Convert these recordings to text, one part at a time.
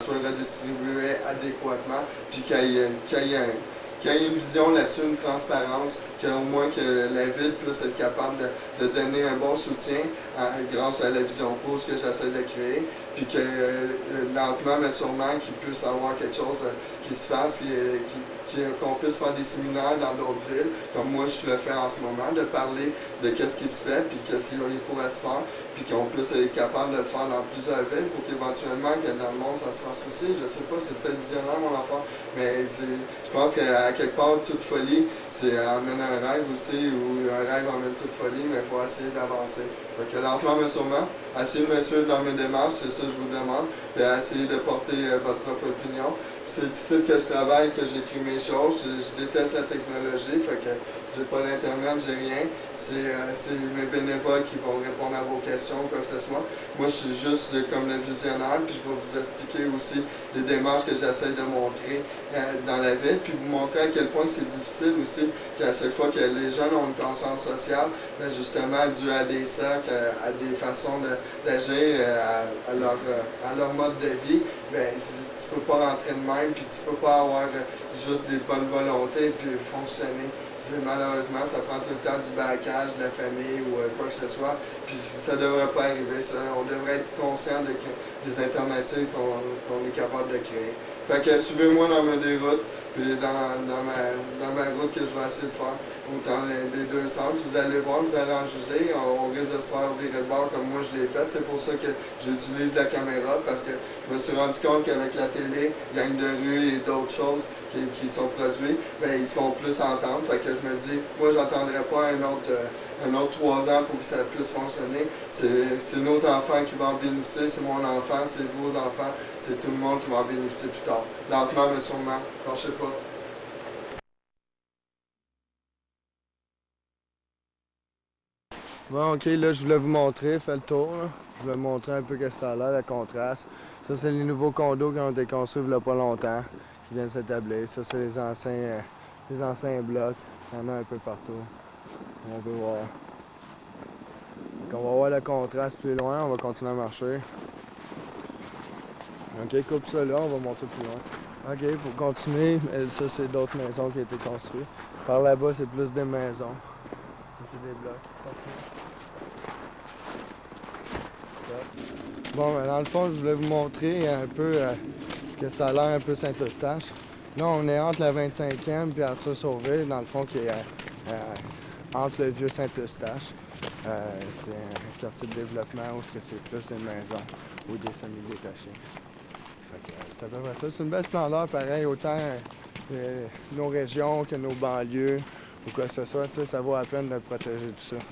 soit redistribué adéquatement, puis qu'il y ait une vision là-dessus, une transparence, qu'au moins que la ville puisse être capable de donner un bon soutien grâce à la vision pause que j'essaie de créer, puis que lentement mais sûrement qu'il puisse avoir quelque chose qui se fasse, qu'on puisse faire des séminaires dans d'autres villes, comme moi je le fais en ce moment, de parler de qu'est-ce qui se fait, puis qu'est-ce qu'il pourrait se faire, puis qu'on puisse être capable de le faire dans plusieurs villes pour qu'éventuellement que dans le monde ça se fasse aussi. Je sais pas, c'est peut-être visionnaire mon enfant, mais je pense qu'à quelque part, toute folie, c'est amène un rêve aussi, ou un rêve emmène toute folie, mais il faut essayer d'avancer. Fait que lentement mais sûrement, essayez de me suivre dans mes démarches, c'est ça que je vous demande, puis essayez de porter votre propre opinion. C'est ici que je travaille, que j'écris mes choses. Je déteste la technologie, fait que j'ai pas l'internet, j'ai rien. C'est mes bénévoles qui vont répondre à vos questions, quoi que ce soit. Moi, je suis juste comme le visionnaire, puis je vais vous expliquer aussi les démarches que j'essaie de montrer dans la ville, puis vous montrer à quel point c'est difficile aussi, qu'à chaque fois que les jeunes ont une conscience sociale, bien justement, dû à des cercles, à des façons d'agir, à leur mode de vie, bien, tu peux pas rentrer de même, puis tu peux pas avoir juste des bonnes volontés, puis fonctionner. Malheureusement, ça prend tout le temps du backage de la famille ou quoi que ce soit, puis ça devrait pas arriver. On devrait être conscient des alternatives qu'on est capable de créer. Fait que suivez-moi dans mes déroutes, puis dans ma route que je vais essayer de faire, autant des deux sens. Vous allez voir, vous allez en juger. On risque de se faire virer de bord comme moi je l'ai fait. C'est pour ça que j'utilise la caméra, parce que je me suis rendu compte qu'avec la télé, gang de rue et d'autres choses qui sont produits, ben, ils se font plus entendre. Fait que je me dis, moi j'entendrai pas un autre 3 ans pour que ça puisse fonctionner. C'est nos enfants qui vont en bénéficier, c'est mon enfant, c'est vos enfants, c'est tout le monde qui va en bénéficier plus tard. Lentement mais sûrement, lâchez pas. Bon, ok, là je voulais vous montrer, fais le tour. Là. Je voulais vous montrer un peu que ça a l'air, le contraste. Ça, c'est les nouveaux condos qui ont été construits il n'y a pas longtemps, qui viennent s'établir. Ça, c'est les anciens blocs. Il y en a un peu partout. On peut voir. Donc, on va voir le contraste plus loin, on va continuer à marcher. Ok, coupe ça là, on va monter plus loin. Ok, pour continuer, ça c'est d'autres maisons qui ont été construites. Par là-bas, c'est plus des maisons. Ça, c'est des blocs. Bon, ben, dans le fond, je voulais vous montrer un peu que ça a l'air un peu Saint-Eustache. Là, on est entre la 25e et Arthur Sauvé, dans le fond, qui est entre le vieux Saint-Eustache. C'est un quartier de développement où c'est plus des maisons ou des semi-détachés. C'est à peu près ça. C'est une belle splendeur, pareil, autant nos régions que nos banlieues ou quoi que ce soit. Ça vaut la peine de protéger tout ça.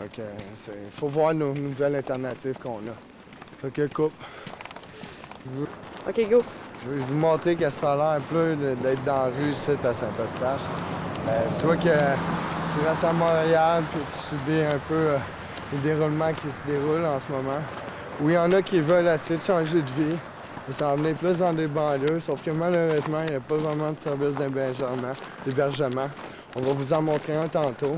Il faut voir nos nouvelles alternatives qu'on a. Fait que coupe. Ok, go. Je vais vous montrer que ça a l'air un peu d'être dans la rue ici à Saint-Eustache. Soit que tu restes à Montréal et tu subis un peu les déroulements qui se déroulent en ce moment. Ou il y en a qui veulent essayer de changer de vie et s'en venir plus dans des banlieues, sauf que malheureusement, il n'y a pas vraiment de service d'hébergement. On va vous en montrer un tantôt.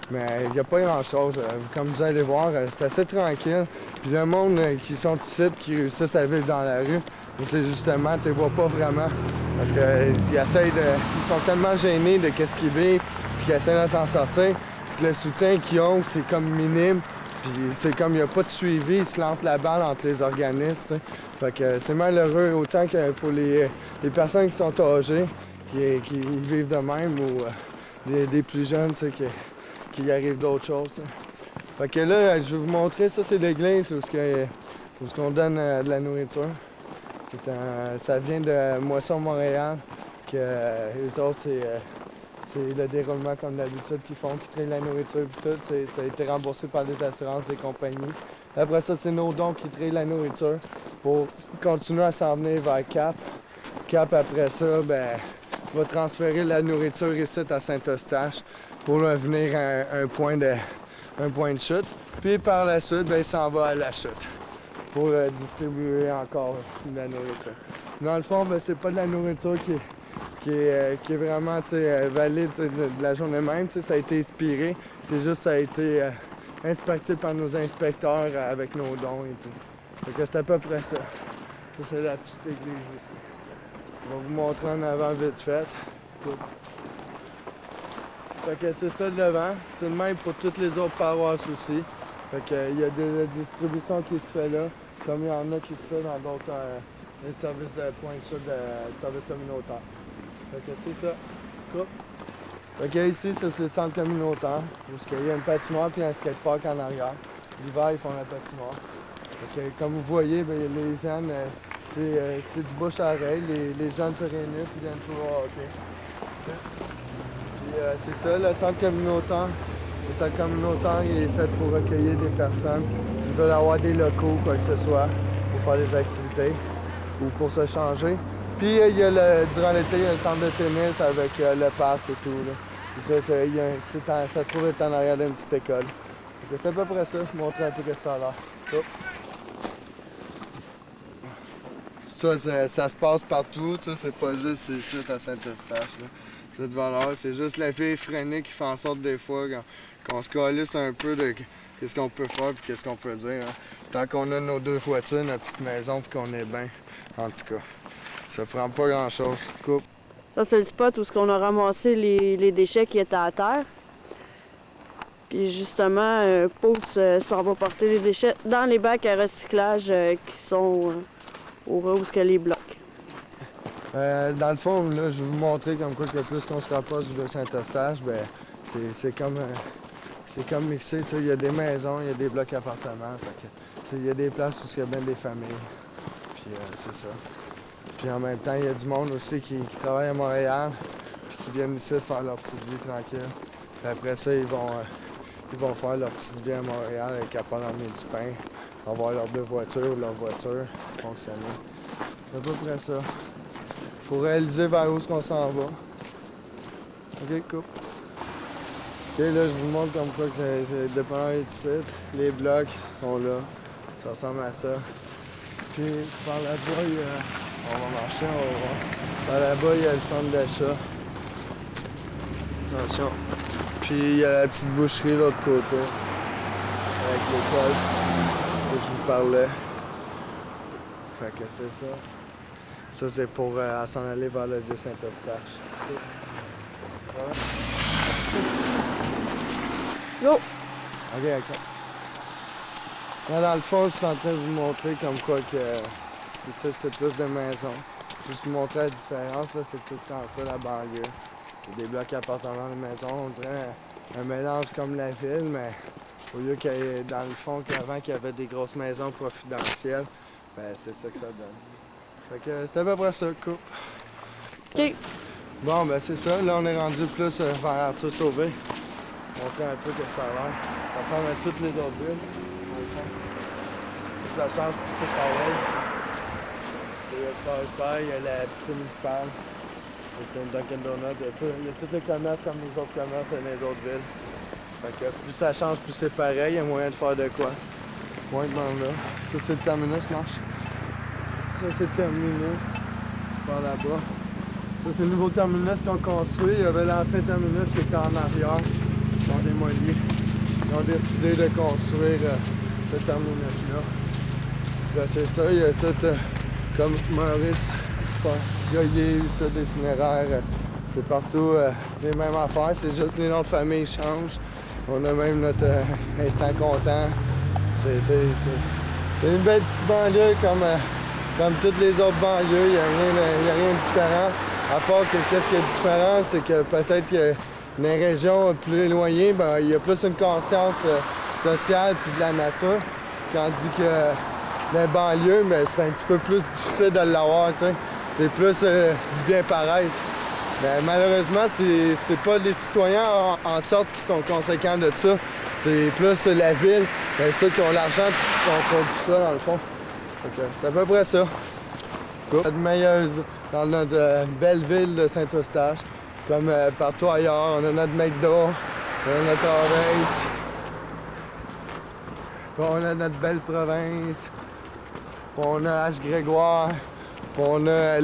Mais il n'y a pas grand-chose. Comme vous allez voir, c'est assez tranquille. Puis le monde qui sont ici, qui réussissent à vivre dans la rue, c'est justement, tu les vois pas vraiment. Parce qu'ils sont tellement gênés de ce qu'ils vivent, puis qu'ils essaient de s'en sortir. Puis le soutien qu'ils ont, c'est comme minime. Puis c'est comme il n'y a pas de suivi, ils se lancent la balle entre les organismes. T'sais. Fait que c'est malheureux autant que pour les personnes qui sont âgées, qui vivent de même, ou des plus jeunes, qu'il arrive d'autres choses. T'sais. Fait que là, je vais vous montrer, ça c'est l'église où on donne de la nourriture. Ça vient de Moisson Montréal, que eux autres, c'est le déroulement comme d'habitude qu'ils font, qui trient la nourriture et tout. Ça a été remboursé par les assurances des compagnies. Après ça, c'est nos dons qui trient la nourriture pour continuer à s'en venir vers Cap. Cap, après ça, ben, va transférer la nourriture ici à Saint-Eustache pour venir à un point de chute. Puis par la suite, ben, il s'en va à la chute pour distribuer encore de la nourriture. Dans le fond, ben, c'est pas de la nourriture qui est vraiment valide de la journée même. Ça a été inspiré. C'est juste ça a été inspecté par nos inspecteurs avec nos dons et tout. Donc c'est à peu près ça. Ça, c'est la petite église ici. On va vous montrer en avant vite fait. Fait que c'est ça le devant. C'est le même pour toutes les autres paroisses aussi. Fait que il y a des distributions qui se fait là, comme il y en a qui se fait dans d'autres services de point de chute de services communautaires. Fait que c'est ça. Coupe. Fait que ici, ça c'est le centre communautaire, où il y a une patinoire et un skatepark en arrière. L'hiver, ils font la patinoire. Fait que, comme vous voyez, bien, les jeunes, c'est du bouche à oreille. Les jeunes se réunissent, ils viennent jouer au hockey. Puis c'est ça, le centre communautaire. Le centre communautaire il est fait pour recueillir des personnes qui veulent avoir des locaux, quoi que ce soit, pour faire des activités ou pour se changer. Puis il y a durant l'été, il y a le centre de tennis avec le parc et tout. Là. Puis ça se trouve être en arrière d'une petite école. C'est à peu près ça, je vais montrer un peu ce que ça a l'air. Oh. Ça se passe partout, c'est pas juste ici à Saint-Eustache. Cette valeur, c'est juste l'effet effréné qui fait en sorte des fois qu'on se calisse un peu de qu'est-ce qu'on peut faire et qu'est-ce qu'on peut dire. Hein. Tant qu'on a nos 2 voitures, notre petite maison puis qu'on est bien, en tout cas, ça prend pas grand-chose. Coupe. Ça, c'est le spot où on a ramassé les déchets qui étaient à terre. Puis justement, Pouce s'en va porter les déchets dans les bacs à recyclage qui sont au ras où il y a les blocs. Dans le fond, là, je vais vous montrer comme quoi que plus qu'on se rapproche de Saint-Eustache, ben, c'est comme mixé. Il y a des maisons, il y a des blocs appartements. Il y a des places où il y a bien des familles. Puis c'est ça. Puis en même temps, il y a du monde aussi qui travaille à Montréal, puis qui viennent ici faire leur petite vie tranquille. Puis après ça, ils vont faire leur petite vie à Montréal, être capables d'emmener du pain, avoir leurs 2 voitures ou leur voiture, fonctionner. C'est à peu près ça. Faut réaliser vers où on s'en va. Ok, cool. Ok, là, je vous montre comme quoi que c'est dépendant des titres. Les blocs sont là. Ça ressemble à ça. Puis par là-bas, on va marcher, on va voir. Par là-bas, il y a le centre d'achat. Attention. Puis il y a la petite boucherie de l'autre côté. Avec l'école que je vous parlais. Fait que c'est ça. Ça, c'est pour s'en aller vers le vieux Saint-Eustache. Go! Ok, avec ça. Là, dans le fond, je suis en train de vous montrer comme quoi que ici, c'est plus de maisons. Juste vous montrer la différence, là, c'est tout le temps ça, la banlieue. C'est des blocs appartements de maisons, on dirait un mélange comme la ville, mais au lieu qu'il y ait, dans le fond, qu'avant qu'il y avait des grosses maisons confidentielles, ben c'est ça que ça donne. Fait que c'est à peu près ça, coupe. OK. Bon, ben c'est ça. Là, on est rendu plus vers Arthur Sauvé. Montrer un peu que ça a l'air. Ça ressemble à toutes les autres villes. Ça change, puis c'est pareil. Il y a le Carlsberg, il y a la piscine municipale. Il y a une Dunkin' Donuts. Il y a tous les commerces comme les autres commerces dans les autres villes. Fait que plus ça change, plus c'est pareil. Il y a moyen de faire de quoi. Moins de monde là. Ça, c'est le terminus, marche. Ça, c'est le terminus, par là-bas. Ça, c'est le nouveau terminus qu'ils ont construit. Il y avait l'ancien terminus qui était en arrière. Ils ont démoli. Ils ont décidé de construire ce terminus-là. Là, c'est ça, il y a tout, comme Maurice, Goyer, tout des funéraires. C'est partout les mêmes affaires, c'est juste les noms de famille changent. On a même notre instant content. C'est une belle petite banlieue comme toutes les autres banlieues, il n'y a rien de différent. À part que qu'est-ce qui est différent, c'est que peut-être que dans les régions plus éloignées, ben, il y a plus une conscience sociale puis de la nature. Tandis que dans les banlieues, ben, c'est un petit peu plus difficile de l'avoir. C'est plus du bien-paraître. Ben, malheureusement, c'est pas les citoyens en sorte qui sont conséquents de ça. C'est plus la ville, ben, ceux qui ont l'argent qui contrôlent tout ça dans le fond. C'est à peu près ça. Notre meilleure dans notre belle ville de Saint-Eustache. Comme partout ailleurs, on a notre McDo, on a notre Harveys, on a notre belle province, on a H. Grégoire, on a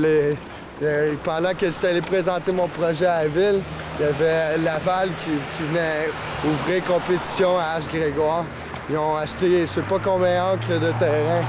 pendant que j'étais allé présenter mon projet à la ville, il y avait Laval qui venait ouvrir compétition à H. Grégoire. Ils ont acheté je sais pas combien d'acres de terrain